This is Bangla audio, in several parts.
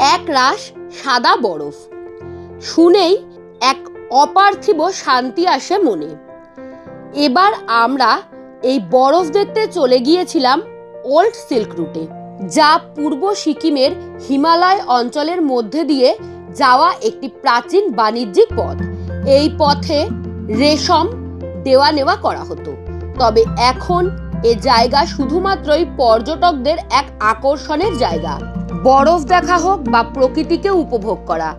এক রাশ সাদা বরফ শুনেই এক অপার্থিব শান্তি আসে মনে। এবার আমরা এই বরফ দেখতে চলে গিয়েছিলাম ওল্ড সিল্ক রুটে, যা পূর্ব সিকিমের হিমালয় অঞ্চলের মধ্যে দিয়ে যাওয়া একটি প্রাচীন বাণিজ্যিক পথ। এই পথে রেশম দেওয়া নেওয়া করা হতো, তবে এখন এ জায়গা শুধুমাত্রই পর্যটকদের এক আকর্ষণের জায়গা। বরফ দেখা হোক বা প্রকৃতিকে উপভোগ করা,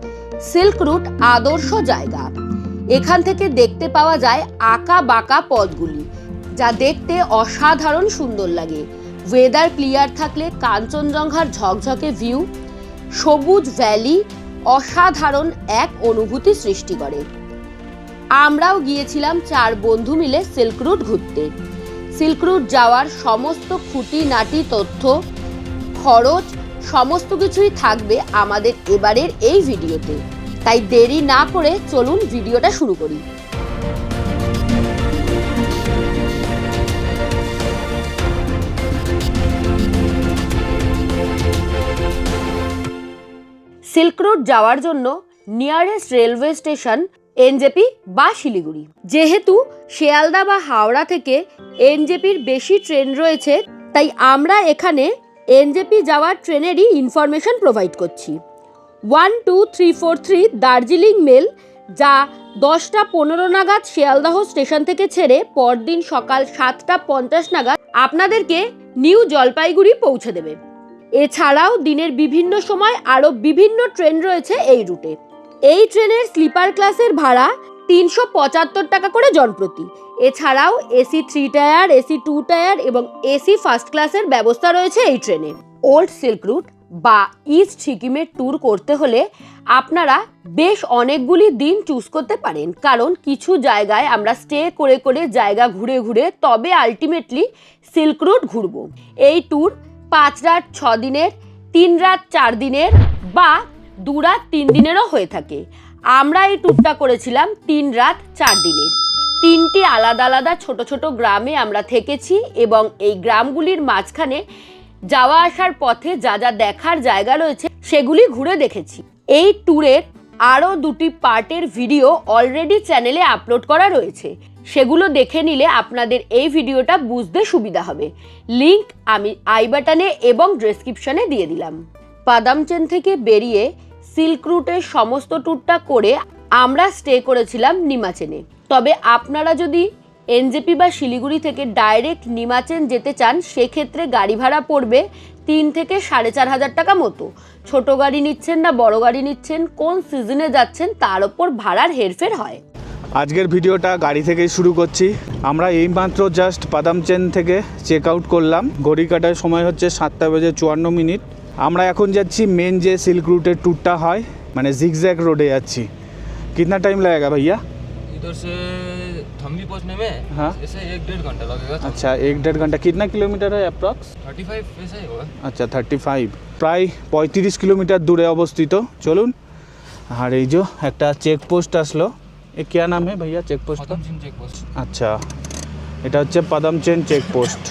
সিল্ক রুট আদর্শ জায়গা। এখান থেকে দেখতে পাওয়া যায় আঁকা বাঁকা পথগুলি, যা দেখতে অসাধারণ সুন্দর লাগে। ওয়েদার ক্লিয়ার থাকলে কাঞ্চনজঙ্ঘার ঝকঝকে ভিউ, সবুজ ভ্যালি অসাধারণ এক অনুভূতি সৃষ্টি করে। আমরাও গিয়েছিলাম 4 বন্ধু মিলে সিল্ক রুট ঘুরতে। সিল্ক রুট যাওয়ার সমস্ত খুঁটিনাটি তথ্য, খরচ সমস্ত কিছুই থাকবে আমাদের এবারের এই ভিডিওতে। তাই দেরি না করে চলুন ভিডিওটা শুরু করি। সিল্ক রুট যাওয়ার জন্য নিয়ারেস্ট রেলওয়ে স্টেশন এনজেপি বা শিলিগুড়ি। যেহেতু শিয়ালদা বা হাওড়া থেকে এনজেপির বেশি ট্রেন রয়েছে, তাই আমরা এখানে এনজেপি যাওয়ার ট্রেনেরই ইনফরমেশন প্রোভাইড করছি। 12343 দার্জিলিং মেল, যা 10টা 15 নাগাদ শিয়ালদাহ স্টেশন থেকে ছেড়ে পরদিন সকাল 7টা 50 নাগাদ আপনাদেরকে নিউ জলপাইগুড়ি পৌঁছে দেবে। এছাড়াও দিনের বিভিন্ন সময় আরও বিভিন্ন ট্রেন রয়েছে এই রুটে। এই ট্রেনের স্লিপার ক্লাসের ভাড়া 375 টাকা করে জনপ্রতি। এছাড়াও এসি 3 টায়ার, এসি 2 টায়ার এবং এসি ফার্স্ট ক্লাসের ব্যবস্থা রয়েছে এই ট্রেনে। ওল্ড সিল্ক রুট বা ইস্ট সিকিমের ট্যুর করতে হলে আপনারা বেশ অনেকগুলি দিন চুজ করতে পারেন, কারণ কিছু জায়গায় আমরা স্টে করে করে জায়গা ঘুরে ঘুরে তবে আলটিমেটলি সিল্ক রুট ঘুরব। এই ট্যুর 5 রাত 6 দিনের, 3 রাত 4 দিনের বা 2 রাত 3 দিনেরও হয়ে থাকে। আমরা এই ট্যুরটা করেছিলাম 3 রাত 4 দিনের। 3টি আলাদা আলাদা ছোট ছোট গ্রামে আমরা থেকেছি এবং এই গ্রামগুলির মাঝখানে যাওয়া আসার পথে যা যা দেখার জায়গা রয়েছে সেগুলি ঘুরে দেখেছি। এই ট্যুরের আরও 2টি পার্টের ভিডিও অলরেডি চ্যানেলে আপলোড করা রয়েছে, সেগুলো দেখে নিলে আপনাদের এই ভিডিওটা বুঝতে সুবিধা হবে। লিংক আমি আই বাটনে এবং ডেসক্রিপশনে দিয়ে দিলাম। পাদামচেন থেকে বেরিয়ে সিল্ক রুটের সমস্ত ট্যুরটা করে আমরা স্টে করেছিলাম নিমাচেনে। তবে আপনারা যদি এনজেপি বা শিলিগুড়ি থেকে ডাইরেক্ট নিমাচেন যেতে চান, সেক্ষেত্রে গাড়ি ভাড়া পড়বে 3 থেকে 4,500 টাকা মতো। ছোট গাড়ি নিচ্ছেন না বড় গাড়ি নিচ্ছেন, কোন সিজনে যাচ্ছেন তার ওপর ভাড়ার হেরফের হয়। আজকের ভিডিওটা গাড়ি থেকেই শুরু করছি। আমরা এইমাত্র জাস্ট পাদামচেন থেকে চেক আউট করলাম। ঘড়ি কাটার সময় হচ্ছে 7:54। আমরা এখন যাচ্ছি মেন যে সিল্ক রুটের ট্যুরটা হয়, মানে জিগজ্যাগ रोडे যাচ্ছি। कितना टाइम लगेगा भैया? इधर से थम्बी पहुंचने में हाँ ऐसे 1-1.5 घंटा लगेगा। अच्छा 1-1.5 घंटा। कितना किलोमीटर है अप्रॉक्स? 35 ऐसा ही होगा। अच्छा 35, প্রায় 35 কিলোমিটার দূরে অবস্থিত। চলুন। আর এই যে একটা চেকপোস্ট আসলো। এ क्या नाम है भैया চেকপোস্ট? পাদামচেন চেকপোস্ট। আচ্ছা, এটা হচ্ছে পাদামচেন চেকপোস্ট।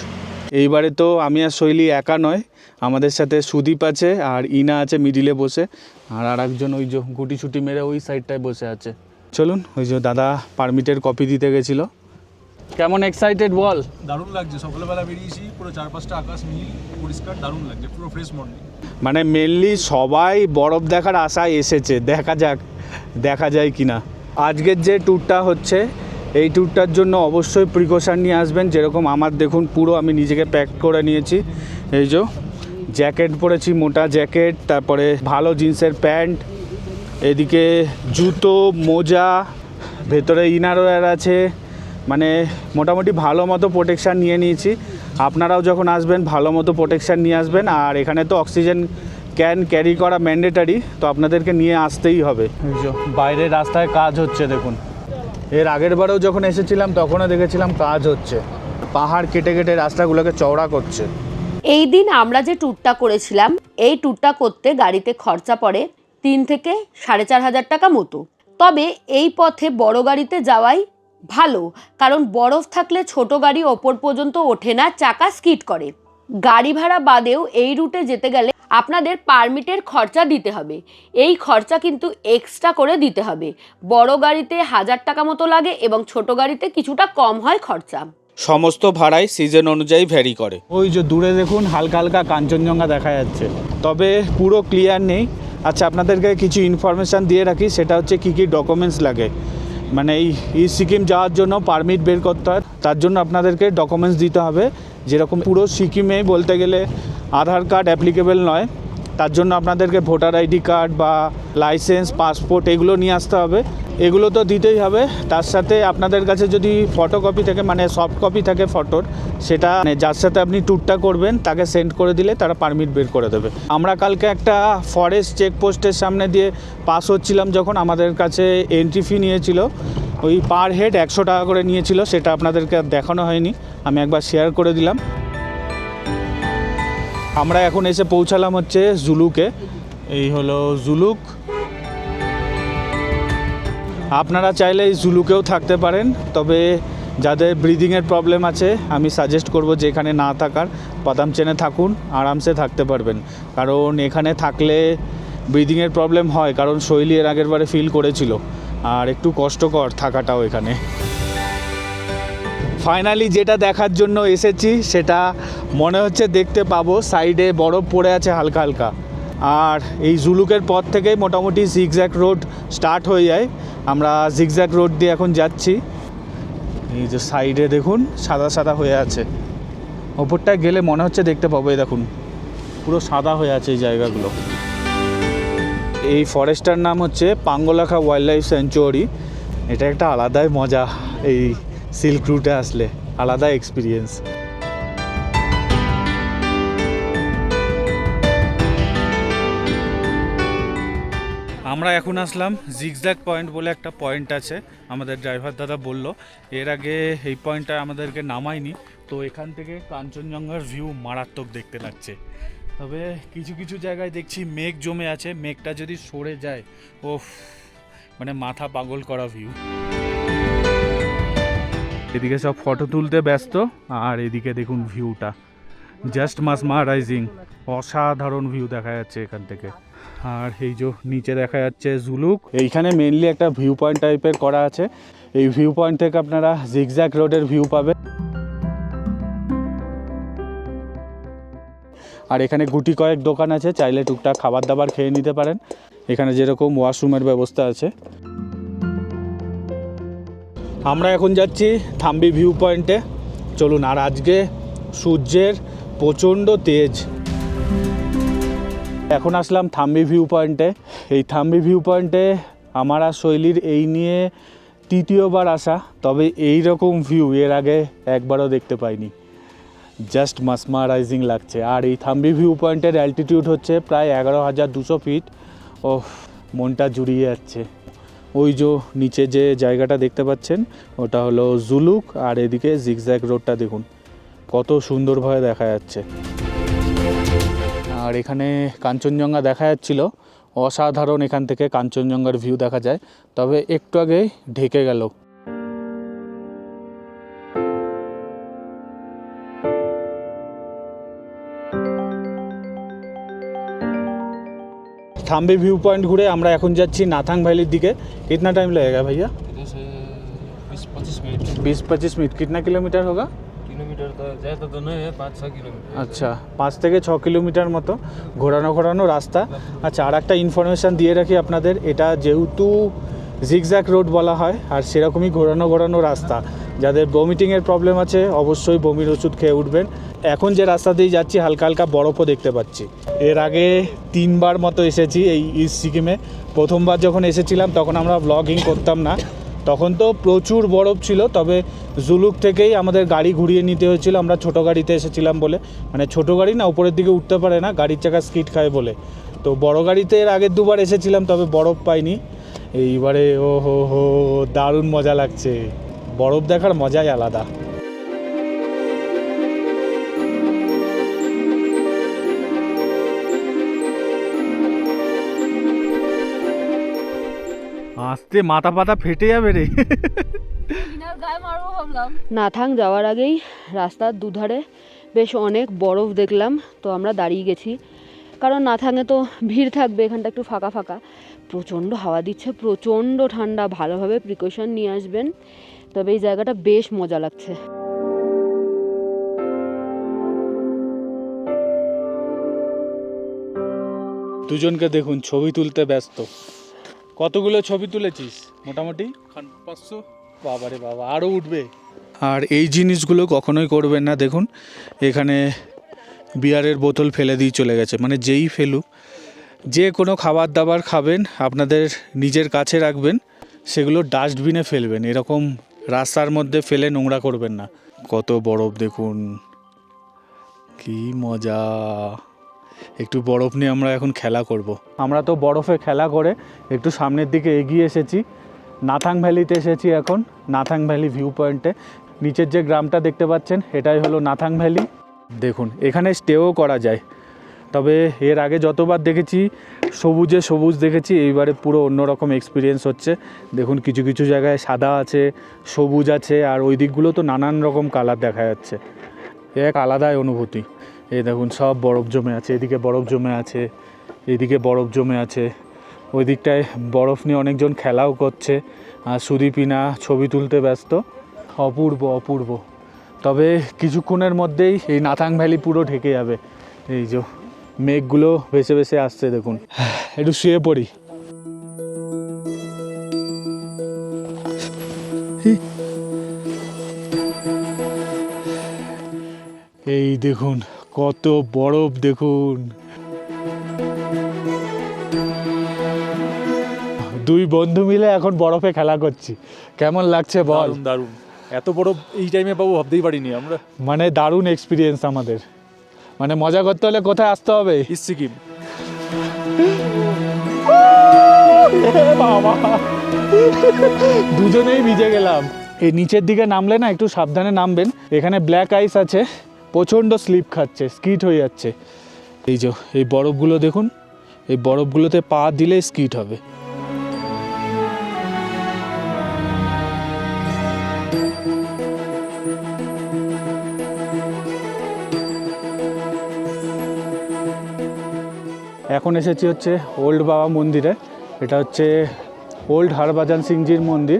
এইবারে তো আমি আর শৈলী একা নয়, আমাদের সাথে সুদীপ আছে আর ইনা আছে মিডিলে বসে, আর আরেকজন ওই যে গুটি ছুটি মেরে ওই সাইডটায় বসে আছে। চলুন, ওই যে দাদা পারমিটের কপি দিতে গেছিল। কেমন এক্সাইটেড বল? দারুণ লাগছে, সকালবেলা বেরিয়েছি, পুরো 4-5টা আকাশ নীল পরিষ্কার, দারুণ লাগছে, পুরো ফ্রেশ মর্নিং। মানে মেনলি সবাই বরফ দেখার আশায় এসেছে, দেখা যাক দেখা যায় কিনা। আজকের যে ট্যুরটা হচ্ছে, এই ট্যুরটার জন্য অবশ্যই প্রিকশন নিয়ে আসবেন। যেরকম আমার দেখুন, পুরো আমি নিজেকে প্যাক করে নিয়েছি। এই যে জ্যাকেট পরেছি, মোটা জ্যাকেট, তারপরে ভালো জিন্সের প্যান্ট, এদিকে জুতো, মোজা, ভেতরে ইনারওয়্যার আছে, মানে মোটামুটি ভালো মতো প্রোটেকশান নিয়ে নিয়েছি। আপনারাও যখন আসবেন ভালো মতো প্রোটেকশান নিয়ে আসবেন। আর এখানে তো অক্সিজেন ক্যান ক্যারি করা ম্যান্ডেটারি, তো আপনাদেরকে নিয়ে আসতেই হবে। বাইরে রাস্তায় কাজ হচ্ছে দেখুন। এর আগের বারেও যখন এসেছিলাম তখনও দেখেছিলাম কাজ হচ্ছে, পাহাড় কেটে কেটে রাস্তাগুলোকে চওড়া করছে। এই দিন আমরা যে ট্যুরটা করেছিলাম, এই ট্যুরটা করতে গাড়িতে খরচা পড়ে 3 থেকে 4,500 টাকা মতো। তবে এই পথে বড় গাড়িতে যাওয়াই ভালো, কারণ বরফ থাকলে ছোট গাড়ি ওপর পর্যন্ত ওঠে না, চাকা স্কিড করে। গাড়ি ভাড়া বাদেও এই রুটে যেতে গেলে আপনাদের পারমিটের খরচা দিতে হবে। এই খরচা কিন্তু এক্সট্রা করে দিতে হবে। বড় গাড়িতে 1000 টাকা মতো লাগে এবং ছোট গাড়িতে কিছুটা কম হয় খরচা। সমস্ত ভাড়াই সিজন অনুযায়ী ভ্যারি করে। ওই যে দূরে দেখুন হালকা হালকা কাঞ্চনজঙ্ঘা দেখা যাচ্ছে, তবে পুরো ক্লিয়ার নেই। আচ্ছা, আপনাদেরকে কিছু ইনফরমেশান দিয়ে রাখি, সেটা হচ্ছে কী কী ডকুমেন্টস লাগে। মানে এই সিকিম যাওয়ার জন্য পারমিট বের করতে হয়, তার জন্য আপনাদেরকে ডকুমেন্টস দিতে হবে। যেরকম পুরো সিকিমেই বলতে গেলে আধার কার্ড অ্যাপ্লিকেবল নয়, তার জন্য আপনাদেরকে ভোটার আইডি কার্ড বা লাইসেন্স, পাসপোর্ট এগুলো নিয়ে আসতে হবে। এগুলো তো দিতেই হবে। তার সাথে আপনাদের কাছে যদি ফটোকপি থাকে, মানে সফট কপি থাকে ফটোর, সেটা যার সাথে আপনি ট্যুরটা করবেন তাকে সেন্ড করে দিলে তারা পারমিট বের করে দেবে। আমরা কালকে একটা ফরেস্ট চেকপোস্টের সামনে দিয়ে পাস হচ্ছিলাম, যখন আমাদের কাছে এন্ট্রি ফি নিয়েছিল, ওই পার হেড 100 টাকা করে নিয়েছিল। সেটা আপনাদেরকে দেখানো হয়নি, আমি একবার শেয়ার করে দিলাম। আমরা এখন এসে পৌঁছালাম হচ্ছে জুলুকে। এই হলো জুলুক। আপনারা চাইলে এই জুলুকেও থাকতে পারেন, তবে যাদের ব্রিদিংয়ের প্রবলেম আছে আমি সাজেস্ট করব যে এখানে না থাকার, পাদামচেনে থাকুন, আরামসে থাকতে পারবেন। কারণ এখানে থাকলে ব্রিদিংয়ের প্রবলেম হয়, কারণ শৈলী এর আগের বারে ফিল করেছিল, আর একটু কষ্টকর থাকাটাও এখানে। ফাইনালি যেটা দেখার জন্য এসেছি সেটা মনে হচ্ছে দেখতে পাবো। সাইডে বরফ পড়ে আছে হালকা হালকা। আর এই জুলুকের পর থেকেই মোটামুটি জিগজ্যাগ রোড স্টার্ট হয়ে যায়। আমরা জিগজ্যাগ রোড দিয়ে এখন যাচ্ছি। এই যে সাইডে দেখুন সাদা সাদা হয়ে আছে, ওপরটায় গেলে মনে হচ্ছে দেখতে পাবো। এই দেখুন পুরো সাদা হয়ে আছে এই জায়গাগুলো। এই ফরেস্টটার নাম হচ্ছে পাঙ্গলাখা ওয়াইল্ড লাইফ স্যাঞ্চুয়ারি। এটা একটা আলাদাই মজা, এই সিল্ক রুটে আসলে আলাদা এক্সপিরিয়েন্স। আমরা এখন আসলাম জিগজ্যাগ পয়েন্ট বলে একটা পয়েন্ট আছে, আমাদের ড্রাইভার দাদা বলল। এর আগে এই পয়েন্টটা আমাদেরকে নামায়নি, তো এখান থেকে কাঞ্চনজঙ্ঘার ভিউ মারাত্মক দেখতে লাগছে। তবে কিছু কিছু জায়গায় দেখছি মেঘ জমে আছে, মেঘটা যদি সরে যায় ওফ, মানে মাথা পাগল করা ভিউ। এদিকে সব ফটো তুলতে ব্যস্ত, আর এদিকে দেখুন ভিউটা জাস্ট মাসমারাইজিং, অসাধারণ ভিউ দেখা যাচ্ছে এখান থেকে। আর এই যে নিচে দেখা যাচ্ছে জুলুক। এইখানে মেনলি একটা ভিউ পয়েন্ট টাইপের করা আছে। এই ভিউ পয়েন্ট থেকে আপনারা জিগজ্যাগ রোডের ভিউ পাবেন। আর এখানে গুটি কয়েক দোকান আছে, চাইলে টুকটাক খাবার দাবার খেয়ে নিতে পারেন। এখানে যেরকম ওয়াশরুমের ব্যবস্থা আছে। আমরা এখন যাচ্ছি থাম্বি ভিউ পয়েন্টে, চলুন। আর আজকে সূর্যের প্রচণ্ড তেজ। এখন আসলাম থাম্বি ভিউ পয়েন্টে। এই থাম্বি ভিউ পয়েন্টে আমার আর শৈলীর এই নিয়ে তৃতীয়বার আসা, তবে এই রকম ভিউ এর আগে একবারও দেখতে পাইনি। জাস্ট মাসমারাইজিং লাগছে। আর এই থাম্বি ভিউ পয়েন্টের অ্যালটিটিউড হচ্ছে প্রায় 11,200 ফিট। ও মনটা জুড়িয়ে যাচ্ছে। ওই যে নিচে যে জায়গাটা দেখতে পাচ্ছেন ওটা হলো জুলুক, আর এদিকে জিগজ্যাগ রোডটা দেখুন কত সুন্দরভাবে দেখা যাচ্ছে। আর এখানে কাঞ্চনজঙ্ঘা দেখা যাচ্ছিল, অসাধারণ এখান থেকে কাঞ্চনজঙ্ঘার ভিউ দেখা যায়, তবে একটু আগে ঢেকে গেল। থাম্বি ভিউ পয়েন্ট ঘুরে আমরা এখন যাচ্ছি নাথাং ভ্যালির দিকে। कितना टाइम लगेगा भैया? इधर से 20-25 मिनट। 20-25 मिनट। कितना किलोमीटर होगा? किलोमीटर तो ज़्यादा तो नहीं है, 5-6 किलोमीटर। আচ্ছা, 5 থেকে 6 কিলোমিটার মতো ঘোরানো রাস্তা। আচ্ছা, আর একটা ইনফরমেশান দিয়ে রাখি আপনাদের, এটা যেহেতু জিগজ্যাগ রোড বলা হয় আর সেরকমই ঘোরানো রাস্তা, যাদের ভমিটিংয়ের প্রবলেম আছে অবশ্যই বমির ওষুধ খেয়ে উঠবেন। এখন যে রাস্তা দিয়ে যাচ্ছি হালকা হালকা বরফও দেখতে পাচ্ছি। এর আগে 3বার মতো এসেছি এই ইস্ট সিকিমে। প্রথমবার যখন এসেছিলাম তখন আমরা ব্লগিং করতাম না, তখন তো প্রচুর বরফ ছিল। তবে জুলুক থেকেই আমাদের গাড়ি ঘুরিয়ে নিতে হয়েছিল, আমরা ছোটো গাড়িতে এসেছিলাম বলে। মানে ছোটো গাড়ি না, উপরের দিকে উঠতে পারে না, গাড়ির চাকা স্কিড খায় বলে। তো বড় গাড়িতে এর আগের 2বার এসেছিলাম, তবে বরফ পাইনি। এইবারে ও হো দারুণ মজা লাগছে, বরফ দেখার মজাই আলাদা। আসতে মাথা পাতা ফেটে যাবে রে। নাথাং যাওয়ার আগেই রাস্তার দুধারে বেশ অনেক বরফ দেখলাম, তো আমরা দাঁড়িয়ে গেছি, কারণ নাথাঙে তো ভিড় থাকবে, এখানটা একটু ফাঁকা ফাঁকা। প্রচণ্ড হাওয়া দিচ্ছে, প্রচণ্ড ঠান্ডা, ভালোভাবে প্রিকশন নিয়ে আসবেন। তবে এই জায়গাটা বেশ মজা লাগছে। দুজনকে দেখুন ছবি তুলতে ব্যস্ত। কতগুলো ছবি তুলেছিস মোটামুটি? 500। বাবারে বাবা, আরও উঠবে। আর এই জিনিসগুলো কখনোই করবেন না। দেখুন এখানে বিয়ারের বোতল ফেলে দিয়ে চলে গেছে, মানে যেই ফেলুক, যে কোনো খাবার দাবার খাবেন আপনাদের নিজের কাছে রাখবেন, সেগুলো ডাস্টবিনে ফেলবেন, এরকম রাস্তার মধ্যে ফেলে নোংরা করবেন না। কত বরফ দেখুন, কি মজা। একটু বরফ নিয়ে আমরা এখন খেলা করব। আমরা তো বরফে খেলা করে একটু সামনের দিকে এগিয়ে এসেছি, নাথাং ভ্যালিতে এসেছি এখন, নাথাং ভ্যালি ভিউ পয়েন্টে। নিচের যে গ্রামটা দেখতে পাচ্ছেন এটাই হলো নাথাং ভ্যালি। দেখুন এখানে স্টেও করা যায়, তবে এর আগে যতবার দেখেছি সবুজে সবুজ দেখেছি, এইবারে পুরো অন্যরকম এক্সপিরিয়েন্স হচ্ছে। দেখুন কিছু কিছু জায়গায় সাদা আছে, সবুজ আছে, আর ওই দিকগুলো তো নানান রকম কালার দেখা যাচ্ছে, এক আলাদাই অনুভূতি। এই দেখুন সব বরফ জমে আছে, এদিকে বরফ জমে আছে, এদিকে বরফ জমে আছে, ওই দিকটায় বরফ নিয়ে অনেকজন খেলাও করছে, আর সুদীপিনা ছবি তুলতে ব্যস্ত। অপূর্ব অপূর্ব। তবে কিছুক্ষণের মধ্যেই এই নাথাং ভ্যালি পুরো ঢেকে যাবে। এই যে মেঘগুলো ভেসে ভেসে আসছে, দেখুন। একটু শুয়ে পড়ি। এই দেখুন কত বরফ দেখুন। দুই বন্ধু মিলে এখন বরফে খেলা করছি, কেমন লাগছে বল? দারুণ দারুণ, এত বড় এই টাইমে পাবো ভাবতেই পারিনি আমরা। মানে দারুণ এক্সপিরিয়েন্স আমাদের। মানে মজা করতে হলে কোথায় আসতে হবে? সিকিম। বাবা, দুজনেই ভিজে গেলাম। এই নিচের দিকে নামলে না একটু সাবধানে নামবেন, এখানে ব্ল্যাক আইস আছে, প্রচণ্ড স্লিপ খাচ্ছে, স্কিট হয়ে যাচ্ছে। এই যে এই বরফগুলো দেখুন, এই বরফগুলোতে পা দিলে স্কিট হবে। এখন এসেছি হচ্ছে ওল্ড বাবা মন্দিরে। এটা হচ্ছে ওল্ড হরভজন সিংজির মন্দির।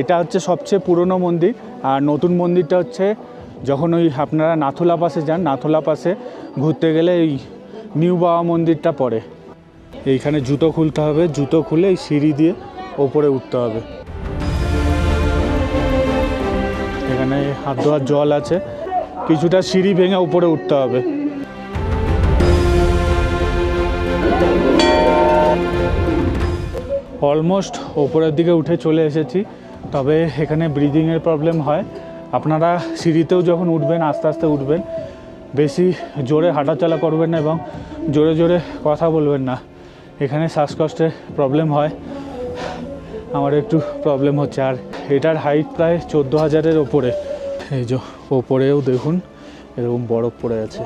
এটা হচ্ছে সবচেয়ে পুরনো মন্দির। আর নতুন মন্দিরটা হচ্ছে যখন ওই আপনারা নাথুলা পাসে যান, নাথুলা পাসে ঘুরতে গেলে এই নিউ বাবা মন্দিরটা পড়ে। এইখানে জুতো খুলতে হবে, জুতো খুলে এই সিঁড়ি দিয়ে ওপরে উঠতে হবে। এখানে হাত ধোয়ার জল আছে, কিছুটা সিঁড়ি ভেঙে উপরে উঠতে হবে। অলমোস্ট ওপরের দিকে উঠে চলে এসেছি, তবে এখানে ব্রিদিংয়ের প্রবলেম হয়। আপনারা সিঁড়িতেও যখন উঠবেন আস্তে আস্তে উঠবেন, বেশি জোরে হাঁটাচলা করবেন না এবং জোরে জোরে কথা বলবেন না, এখানে শ্বাসকষ্টের প্রবলেম হয়। আমার একটু প্রবলেম হচ্ছে। আর এটার হাইট প্রায় 14,000-এর ওপরে। এই যে ওপরেও দেখুন এরকম বরফ পড়ে আছে।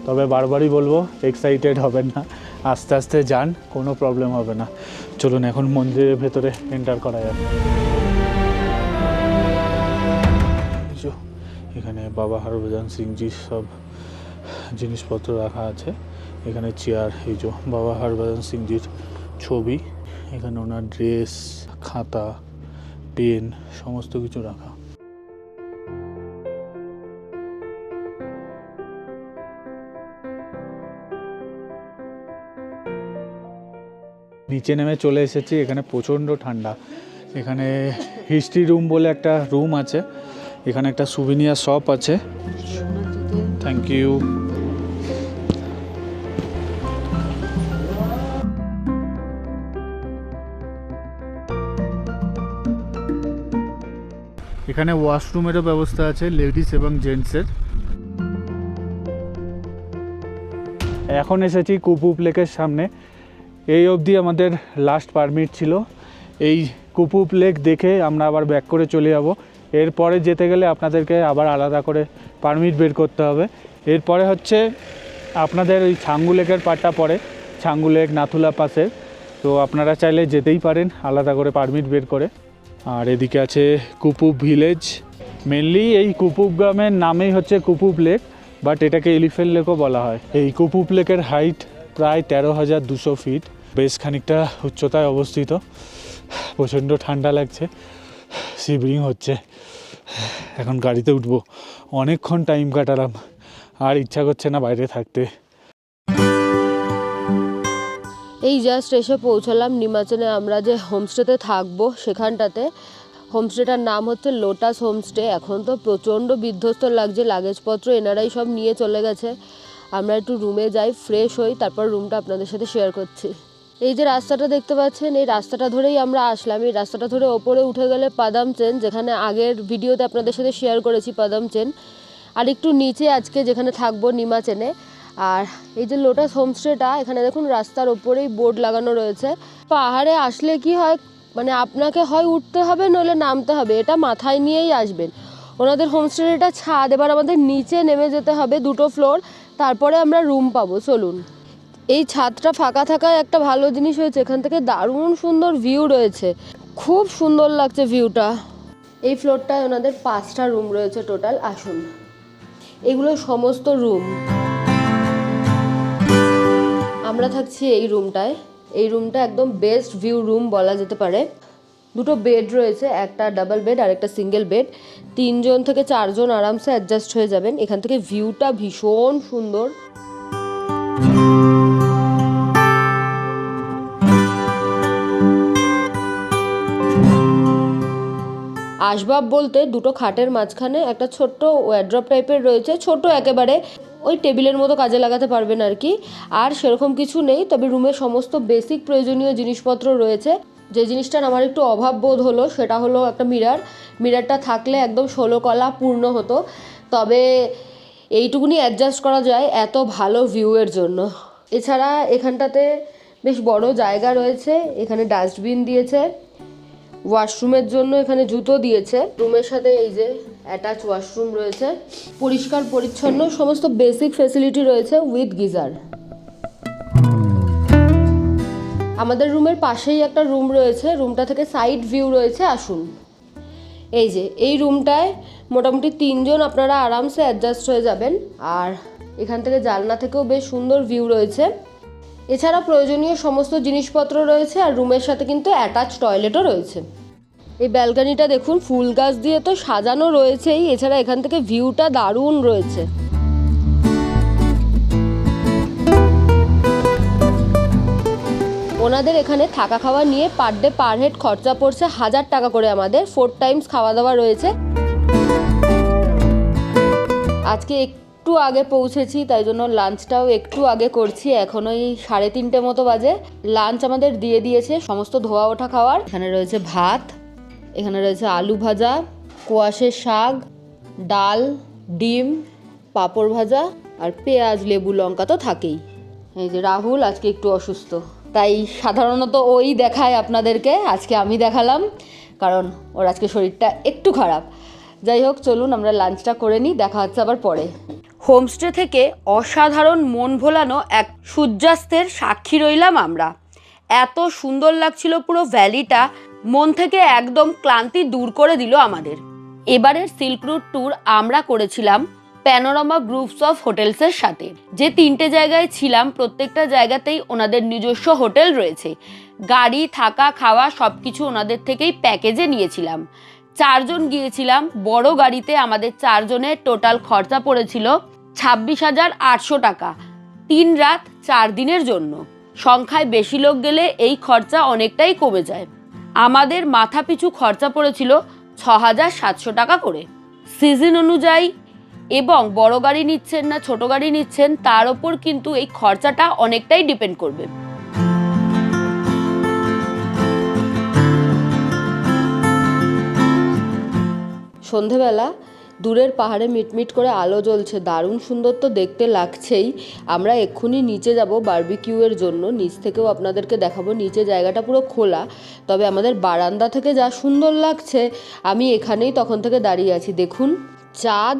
তবে বারবারই বলবো এক্সাইটেড হবেন না, আস্তে আস্তে যান, কোনো প্রবলেম হবে না। চলুন এখন মন্দিরের ভেতরে এন্টার করা যাবে। এখানে বাবা হরভজন সিংজির সব জিনিসপত্র রাখা আছে। এখানে চেয়ার, এই যে বাবা হরভজন সিংজির ছবি, এখানে ওনার ড্রেস, খাতা, পেন সমস্ত কিছু রাখা। নিচে নেমে চলে এসেছি, এখানে প্রচণ্ড ঠান্ডা। এখানে হিস্ট্রি রুম বলে একটা রুম আছে, এখানে একটা সুভিনিয়ার শপ আছে। Thank you. এখানে ওয়াশরুমেরও ব্যবস্থা আছে, লেডিস এবং জেন্টসের। এখন এসেছি কুপুপ লেকের সামনে। এই অবধি আমাদের লাস্ট পারমিট ছিল। এই কুপুপ লেক দেখে আমরা আবার ব্যাক করে চলে যাব। এরপরে যেতে গেলে আপনাদেরকে আবার আলাদা করে পারমিট বের করতে হবে। এরপরে হচ্ছে আপনাদের ওই ছাঙ্গু লেকের পাড়টা পড়ে, ছাঙ্গু লেক নাথুলা পাশে, তো আপনারা চাইলে যেতেই পারেন আলাদা করে পারমিট বের করে। আর এদিকে আছে কুপুপ ভিলেজ। মেনলি এই কুপুপ গ্রামের নামেই হচ্ছে কুপুপ লেক, বাট এটাকে এলিফ্যান্ট লেকও বলা হয়। এই কুপুপ লেকের হাইট প্রায় 13,200 ফিট, বেশ খানিকটা উচ্চতায় অবস্থিত। প্রচণ্ড ঠান্ডা লাগছে, শিবরিং হচ্ছে। এখন গাড়িতে উঠবো, অনেকক্ষণ টাইম কাটালাম, আর ইচ্ছা করছে না বাইরে থাকতে। এই জাস্ট এসে পৌঁছালাম নিমাচনে। আমরা যে হোমস্টেতে থাকবো সেখানটাতে, হোমস্টেটার নাম হচ্ছে লোটাস হোমস্টে। এখন তো প্রচণ্ড বিধ্বস্ত লাগছে, লাগেজপত্র এনারাই সব নিয়ে চলে গেছে। আমরা একটু রুমে যাই, ফ্রেশ হই, তারপর রুমটা আপনাদের সাথে শেয়ার করছি। এই যে রাস্তাটা দেখতে পাচ্ছেন, এই রাস্তাটা ধরেই আমরা আসলাম। এই রাস্তাটা ধরে ওপরে উঠে গেলে পাদামচেন, যেখানে আগের ভিডিওতে আপনাদের সাথে শেয়ার করেছি পাদামচেন। আর একটু নিচে আজকে যেখানে থাকবো নিমাচেনে। আর এই যে লোটাস হোমস্টেটা, এখানে দেখুন রাস্তার ওপরেই বোর্ড লাগানো রয়েছে। পাহাড়ে আসলে কি হয়, মানে আপনাকে হয় উঠতে হবে নইলে নামতে হবে, এটা মাথায় নিয়েই আসবেন। ওনাদের হোমস্টের এটা ছাদ, এবার আমাদের নিচে নেমে যেতে হবে 2টো ফ্লোর, তারপরে আমরা রুম পাবো। চলুন। এই ছাদটা ফাঁকা থাকায় একটা ভালো জিনিস হয়েছে, এখান থেকে দারুণ সুন্দর ভিউ রয়েছে, খুব সুন্দর লাগছে ভিউটা। এই ফ্লোরটায় ওনাদের 5টা রুম রয়েছে টোটাল। আসুন, এগুলো সমস্ত রুম। আমরা থাকছি এই রুমটায়। এই রুমটা একদম বেস্ট ভিউ রুম বলা যেতে পারে। 2টো বেড রয়েছে, একটা ডাবল বেড আর একটা সিঙ্গেল বেড। 3 জন থেকে 4 জন আরামসে অ্যাডজাস্ট হয়ে যাবেন। এখান থেকে ভিউটা ভীষণ সুন্দর। আসবাব বলতে 2টো খাটের মাঝখানে একটা ছোট্ট ওয়ার্ড্রপ টাইপের রয়েছে, ছোট একেবারে, ওই টেবিলের মতো কাজে লাগাতে পারবেন আর কি। আর সেরকম কিছু নেই, তবে রুমের সমস্ত বেসিক প্রয়োজনীয় জিনিসপত্র রয়েছে। যে জিনিসটার আমার একটু অভাব বোধ হলো সেটা হলো একটা মিরর। মিররটা থাকলে একদম 16 কলা পূর্ণ হতো, তবে এইটুকুনি অ্যাডজাস্ট করা যায় এত ভালো ভিউয়ের জন্য। এছাড়া এখানটাতে বেশ বড় জায়গা রয়েছে, এখানে ডাস্টবিন দিয়েছে, ওয়াশরুমের জন্য এখানে জুতো দিয়েছে। রুমের সাথে এই যে অ্যাটাচ ওয়াশরুম রয়েছে, পরিষ্কার পরিচ্ছন্ন সমস্ত বেসিক ফেসিলিটি রয়েছে উইথ গিজার। আমাদের রুমের পাশেই একটা রুম রয়েছে, রুমটা থেকে সাইড ভিউ রয়েছে। আসুন, এই যে এই রুমটায় মোটামুটি 3 জন আপনারা আরামসে অ্যাডজাস্ট হয়ে যাবেন। আর এখান থেকে জানলা থেকেও বেশ সুন্দর ভিউ রয়েছে। এছাড়া প্রয়োজনীয় সমস্ত জিনিসপত্র রয়েছে, আর রুমের সাথে কিন্তু অ্যাটাচ টয়লেটও রয়েছে। এই ব্যালকনিটা দেখুন, ফুল গাছ দিয়ে তো সাজানো রয়েছেই, এছাড়া এখান থেকে ভিউটা দারুণ রয়েছে। ওনাদের এখানে থাকা খাওয়া নিয়ে পার ডে পার হেড খরচা পড়ছে 1000 টাকা করে। আমাদের 4 টাইমস খাওয়া দাওয়া রয়েছে। আজকে একটু আগে পৌঁছেছি, তাই জন্য লাঞ্চটাও একটু আগে করছি। এখন ওই 3:30 মতো বাজে। লাঞ্চ আমাদের দিয়ে দিয়েছে, সমস্ত ধোয়া ওঠা খাওয়ার। এখানে রয়েছে ভাত, এখানে রয়েছে আলু ভাজা, কোয়াশের শাক, ডাল, ডিম, পাঁপড় ভাজা, আর পেঁয়াজ, লেবু, লঙ্কা তো থাকেই। এই যে রাহুল আজকে একটু অসুস্থ, তাই সাধারণত ওই দেখায় আপনাদেরকে, আজকে আমি দেখালাম, কারণ ওর আজকে শরীরটা একটু খারাপ। যাই হোক, চলুন আমরা লাঞ্চটা করে নিই, দেখা হচ্ছে আবার পরে। হোমস্টে থেকে অসাধারণ মন ভোলানো এক সূর্যাস্তের সাক্ষী রইলাম আমরা। এত সুন্দর লাগছিল পুরো ভ্যালিটা, মন থেকে একদম ক্লান্তি দূর করে দিল আমাদের। এবারের সিল্ক রুট ট্যুর আমরা করেছিলাম প্যানোরামা গ্রুপস অফ হোটেলসের সাথে। যে 3টে জায়গায় ছিলাম, প্রত্যেকটা জায়গাতেই ওনাদের নিজস্ব হোটেল রয়েছে। গাড়ি, থাকা, খাওয়া সব কিছু ওনাদের থেকেই প্যাকেজে নিয়েছিলাম। 4 জন গিয়েছিলাম বড় গাড়িতে। আমাদের 4 জনের টোটাল খরচা পড়েছিল 26,800 টাকা, 3 রাত 4 দিনের জন্য। সংখ্যায় বেশি লোক গেলে এই খরচা অনেকটাই কমে যায়। আমাদের মাথাপিছু খরচা পড়েছিল 6,700 টাকা করে। সিজন অনুযায়ী এবং বড় গাড়ি নিচ্ছেন না ছোট গাড়ি নিচ্ছেন তার ওপর কিন্তু এই খরচাটা অনেকটাই ডিপেন্ড করবে। সন্ধেবেলা দূরের পাহাড়ে মিটমিট করে আলো জ্বলছে, দারুণ সুন্দর তো দেখতে লাগছেই। আমরা এক্ষুনি নিচে যাব বারবিকিউয়ের জন্য, নিচ থেকেও আপনাদেরকে দেখাবো। নিচে জায়গাটা পুরো খোলা, তবে আমাদের বারান্দা থেকে যা সুন্দর লাগছে। আমি এখানেই তখন থেকে দাঁড়িয়ে আছি, দেখুন চাঁদ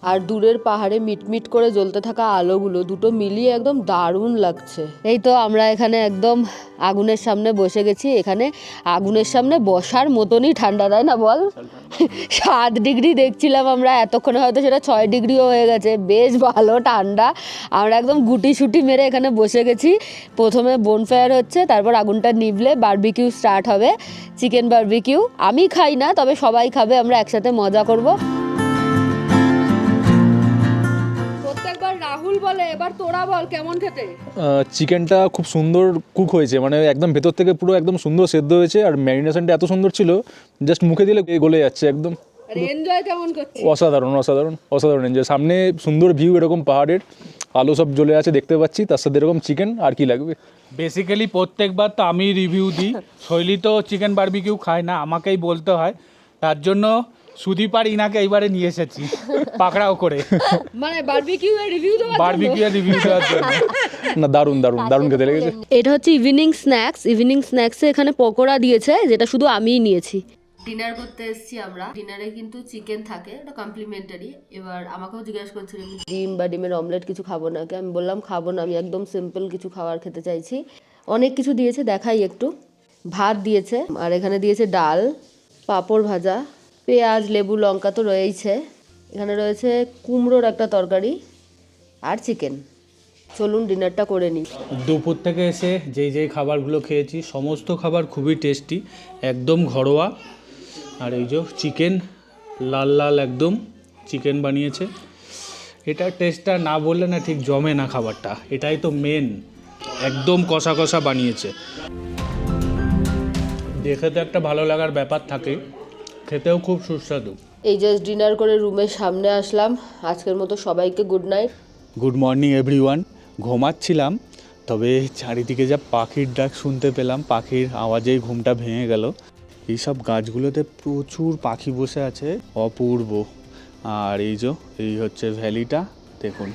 আর দূরের পাহাড়ে মিটমিট করে জ্বলতে থাকা আলোগুলো দুটো মিলিয়ে একদম দারুণ লাগছে। এই তো আমরা এখানে একদম আগুনের সামনে বসে গেছি। এখানে আগুনের সামনে বসার মতনই ঠান্ডা, তাই না বল? 7 ডিগ্রি দেখছিলাম আমরা, এতক্ষণে হয়তো সেটা 6 ডিগ্রিও হয়ে গেছে। বেশ ভালো ঠান্ডা। আমরা একদম গুটি সুটি মেরে এখানে বসে গেছি। প্রথমে বোনফায়ার হচ্ছে, তারপর আগুনটা নিভলে বারবিকিউ স্টার্ট হবে, চিকেন বারবিকিউ। আমি খাই না, তবে সবাই খাবে, আমরা একসাথে মজা করব। প্রত্যেকবার রাহুল বলে, এবার তোরা বল কেমন খেতে। চিকেনটা খুব সুন্দর কুক হয়েছে, মানে একদম ভেতর থেকে পুরো একদম সুন্দর সেদ্ধ হয়েছে, আর ম্যারিনেশনটা এত সুন্দর ছিল, জাস্ট মুখে দিলে গলে যাচ্ছে একদম। আর এনজয় কেমন করছিস? অসাধারণ অসাধারণ অসাধারণ এনজয়। সামনে সুন্দর ভিউ, এরকম পাহাড়ের আলো সব জ্বলে আছে দেখতে পাচ্ছি, তার সাথে এরকম চিকেন, আর কি লাগবে। বেসিক্যালি প্রত্যেকবার তো আমি রিভিউ দিই, শৈলী তো চিকেন বারবিকিউ খায় না, আমাকেই বলতে হয়। তার জন্য সুদীপ আর ইনাকে এইবারে নিয়ে এসেছি পাকড়াও করে, মানে বারবিকিউ এর রিভিউ দেওয়ার জন্য? বারবিকিউ এর রিভিউ দেওয়ার জন্য। না, দারুণ দারুণ দারুণ খেতে লেগেছে। এটা হচ্ছে ইভিনিং স্ন্যাক্স। ইভিনিং স্ন্যাক্সে এখানে পকোড়া দিয়েছে, যেটা শুধু আমিই নিয়েছি। ডিনার করতে এসেছি আমরা। ডিনারে কিন্তু চিকেন থাকে, এটা কমপ্লিমেন্টারি। এবার আমাকেও জিজ্ঞাসা করছিল ডিম বা ডিমের অমলেট কিছু খাবো নাকি। আমি বললাম খাবো না, আমি একদম সিম্পল কিছু খাবার খেতে চাইছি। অনেক কিছু দিয়েছে, দেখাই একটু। ভাত দিয়েছে, আর এখানে দিয়েছে ডাল, পাঁপড় ভাজা, পেঁয়াজ, লেবু, লঙ্কা তো রয়েইছে। এখানে রয়েছে কুমড়োর একটা তরকারি আর চিকেন। চলুন ডিনারটা করে নিই। দুপুর থেকে এসে যেই খাবারগুলো খেয়েছি সমস্ত খাবার খুবই টেস্টি, একদম ঘরোয়া। আর এই যে চিকেন, লাল লাল একদম চিকেন বানিয়েছে। এটা টেস্টটা না বললে না ঠিক জমে না খাবারটা, এটাই তো মেন। একদম কষা কষা বানিয়েছে, দেখে তো একটা ভালো লাগার ব্যাপার থাকে, খেতেও খুব সুস্বাদু। এই জাস্ট ডিনার করে রুমের সামনে আসলাম। আজকের মতো সবাইকে good night. Good morning everyone. ঘুমাচ্ছিলাম, তবে চারিদিকে যা পাখির ডাক শুনতে পেলাম, পাখির আওয়াজেই ঘুমটা ভেঙে গেল। এইসব গাছগুলোতে প্রচুর পাখি বসে আছে, অপূর্ব। আর এই হচ্ছে ভ্যালিটা, দেখুন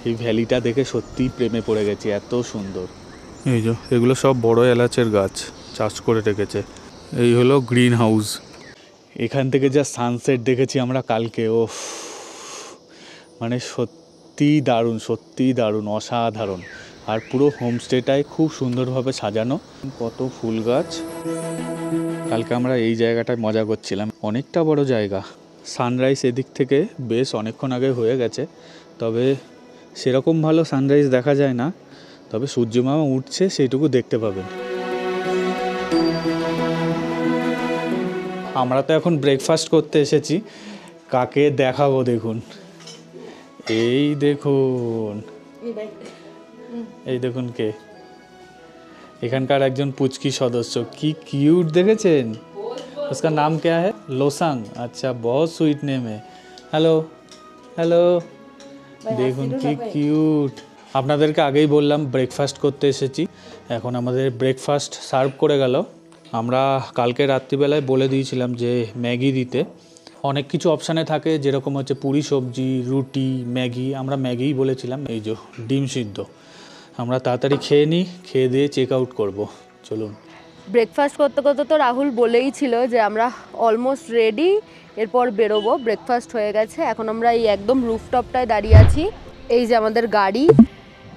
এই ভ্যালিটা দেখে সত্যিই প্রেমে পড়ে গেছি, এত সুন্দর। এগুলো সব বড় এলাচের গাছ চাষ করে রেখেছে। এই হলো গ্রিন হাউস। এখান থেকে যা সানসেট দেখেছি আমরা কালকে, ও মানে সত্যিই দারুণ, সত্যিই দারুণ, অসাধারণ। আর পুরো হোমস্টেটাই খুব সুন্দরভাবে সাজানো, কত ফুল গাছ। কালকে আমরা এই জায়গাটায় মজা করছিলাম, অনেকটা বড় জায়গা। সানরাইজ এদিক থেকে বেশ অনেকক্ষণ আগে হয়ে গেছে, তবে সেরকম ভালো সানরাইজ দেখা যায় না, তবে সূর্যমামা উঠছে সেইটুকু দেখতে পাবেন। আমরা তো এখন ব্রেকফাস্ট করতে এসেছি, কাকে দেখাবো দেখুন। এই দেখুন, এই দেখুন কে, এখানকার একজন পুচকি সদস্য, কি কিউট দেখেছেন। उसका नाम क्या है? लोसांग। अच्छा, बहुत स्वीट नेम है। हेलो हेलो, দেখুন কি কিউট। আপনাদেরকে আগেই বললাম ব্রেকফাস্ট করতে এসেছি, এখন আমাদের ব্রেকফাস্ট সার্ভ করে গেল। আমরা কালকে রাত্রিবেলায় বলে দিয়েছিলাম যে ম্যাগি দিতে। অনেক কিছু অপশানে থাকে, যেরকম হচ্ছে পুরি সবজি, রুটি, ম্যাগি। আমরা ম্যাগিই বলেছিলাম। এই যে ডিম সিদ্ধ। আমরা তাড়াতাড়ি খেয়ে নিই, খেয়ে দিয়ে চেক আউট করবো। চলুন। ব্রেকফাস্ট করতে করতে তো রাহুল বলেই ছিল যে আমরা অলমোস্ট রেডি, এরপর বেরোবো। ব্রেকফাস্ট হয়ে গেছে, এখন আমরা এই একদম রুফটপটায় দাঁড়িয়ে আছি। এই যে আমাদের গাড়ি,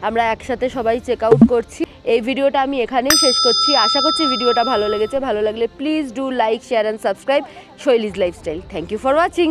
আমরা একসাথে সবাই চেক আউট করছি। এই ভিডিওটা আমি এখানেই শেষ করছি। আশা করছি ভিডিওটা ভালো লেগেছে। ভালো লাগলে please do like, share and subscribe Shoili's lifestyle. Thank you for watching.